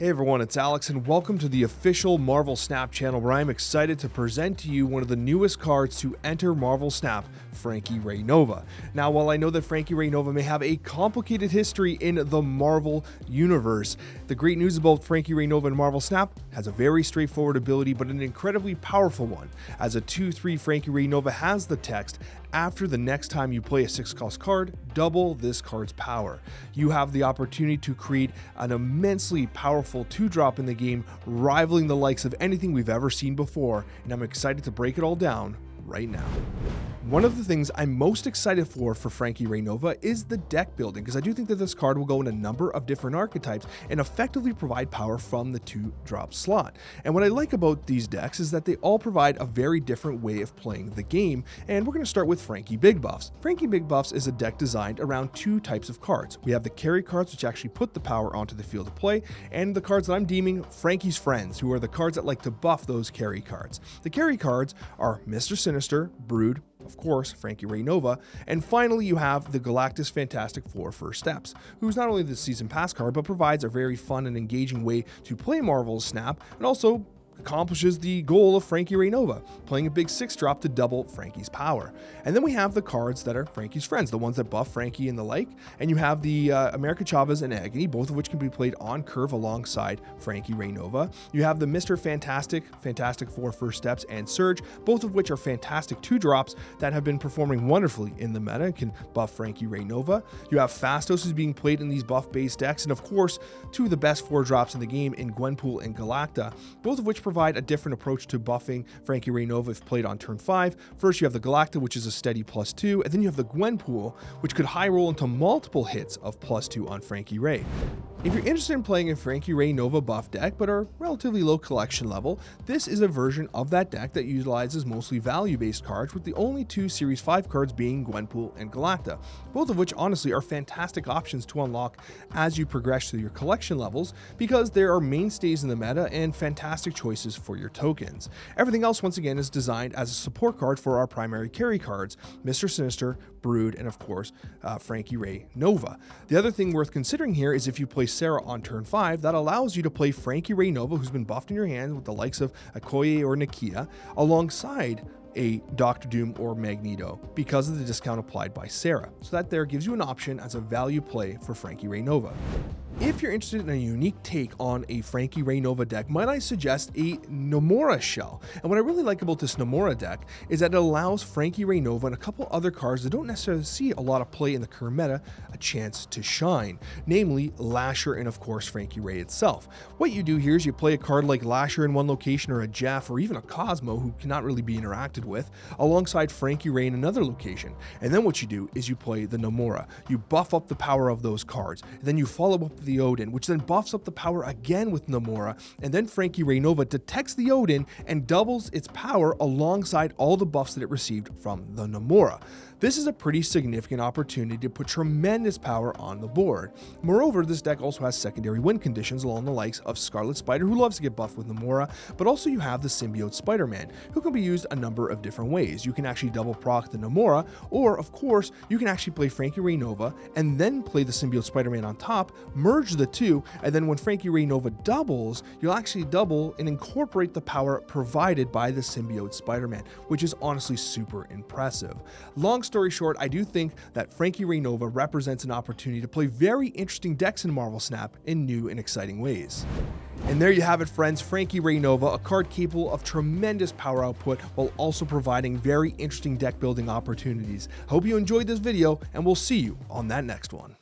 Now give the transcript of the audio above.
Hey everyone, it's Alex and welcome to the official Marvel Snap channel where I'm excited to present to you one of the newest cards to enter Marvel Snap, Frankie Raye Nova. Now, while I know that Frankie Raye Nova may have a complicated history in the Marvel universe, the great news about Frankie Raye Nova in Marvel Snap has a very straightforward ability but an incredibly powerful one. As a 2/3, Frankie Raye Nova has the text, "After the next time you play a 6-cost card, double this card's power." You have the opportunity to create an immensely powerful 2-drop in the game, rivaling the likes of anything we've ever seen before, and I'm excited to break it all down right now. One of the things I'm most excited for Frankie Raye Nova is the deck building, because I do think that this card will go in a number of different archetypes and effectively provide power from the 2-drop slot. And what I like about these decks is that they all provide a very different way of playing the game, and we're going to start with Frankie Big Buffs. Frankie Big Buffs is a deck designed around two types of cards. We have the carry cards, which actually put the power onto the field of play, and the cards that I'm deeming Frankie's friends, who are the cards that like to buff those carry cards. The carry cards are Mr. Sinister, Brood, of course, Frankie Raye Nova, and finally you have the Galactus Fantastic Four First Steps, who's not only the Season Pass card, but provides a very fun and engaging way to play Marvel's Snap, and also accomplishes the goal of Frankie Raye Nova, playing a big 6-drop to double Frankie's power. And then we have the cards that are Frankie's friends, the ones that buff Frankie and the like, and you have the America Chavez and Agony, both of which can be played on curve alongside Frankie Raye Nova. You have the Mr. Fantastic Four First Steps, and Surge, both of which are fantastic 2-drops that have been performing wonderfully in the meta and can buff Frankie Raye Nova. You have Phastos is being played in these buff-based decks, and of course, two of the best 4-drops in the game in Gwenpool and Galacta, both of which provide a different approach to buffing Frankie Raye Nova if played on turn 5. First, you have the Galacta, which is a steady +2, and then you have the Gwenpool, which could high roll into multiple hits of +2 on Frankie Raye. If you're interested in playing a Frankie Raye Nova buff deck but are relatively low collection level, this is a version of that deck that utilizes mostly value-based cards, with the only two Series 5 cards being Gwenpool and Galacta, both of which honestly are fantastic options to unlock as you progress through your collection levels, because there are mainstays in the meta and fantastic choices for your tokens. Everything else, once again, is designed as a support card for our primary carry cards, Mr. Sinister, Brood, and of course, Frankie Raye Nova. The other thing worth considering here is if you play Sarah on turn 5, that allows you to play Frankie Raye Nova, who's been buffed in your hand with the likes of Okoye or Nakia, alongside a Doctor Doom or Magneto, because of the discount applied by Sarah. So that there gives you an option as a value play for Frankie Raye Nova. If you're interested in a unique take on a Frankie Raye Nova deck, might I suggest a Nomura shell? And what I really like about this Nomura deck is that it allows Frankie Raye Nova and a couple other cards that don't necessarily see a lot of play in the current meta a chance to shine, namely Lasher and of course Frankie Raye itself. What you do here is you play a card like Lasher in one location, or a Jeff, or even a Cosmo who cannot really be interacted with, alongside Frankie Raye in another location. And then what you do is you play the Nomura. You buff up the power of those cards, and then you follow up with the Odin, which then buffs up the power again with Nomura, and then Frankie Raye Nova detects the Odin and doubles its power alongside all the buffs that it received from the Nomura. This is a pretty significant opportunity to put tremendous power on the board. Moreover, this deck also has secondary win conditions along the likes of Scarlet Spider, who loves to get buffed with Nomura, but also you have the Symbiote Spider-Man, who can be used a number of different ways. You can actually double proc the Nomura, or of course, you can actually play Frankie Raye Nova and then play the Symbiote Spider-Man on top, merge the two, and then when Frankie Raye Nova doubles, you'll actually double and incorporate the power provided by the Symbiote Spider-Man, which is honestly super impressive. Long story short, I do think that Frankie Raye Nova represents an opportunity to play very interesting decks in Marvel Snap in new and exciting ways. And there you have it, friends, Frankie Raye Nova, a card capable of tremendous power output while also providing very interesting deck building opportunities. Hope you enjoyed this video, and we'll see you on that next one.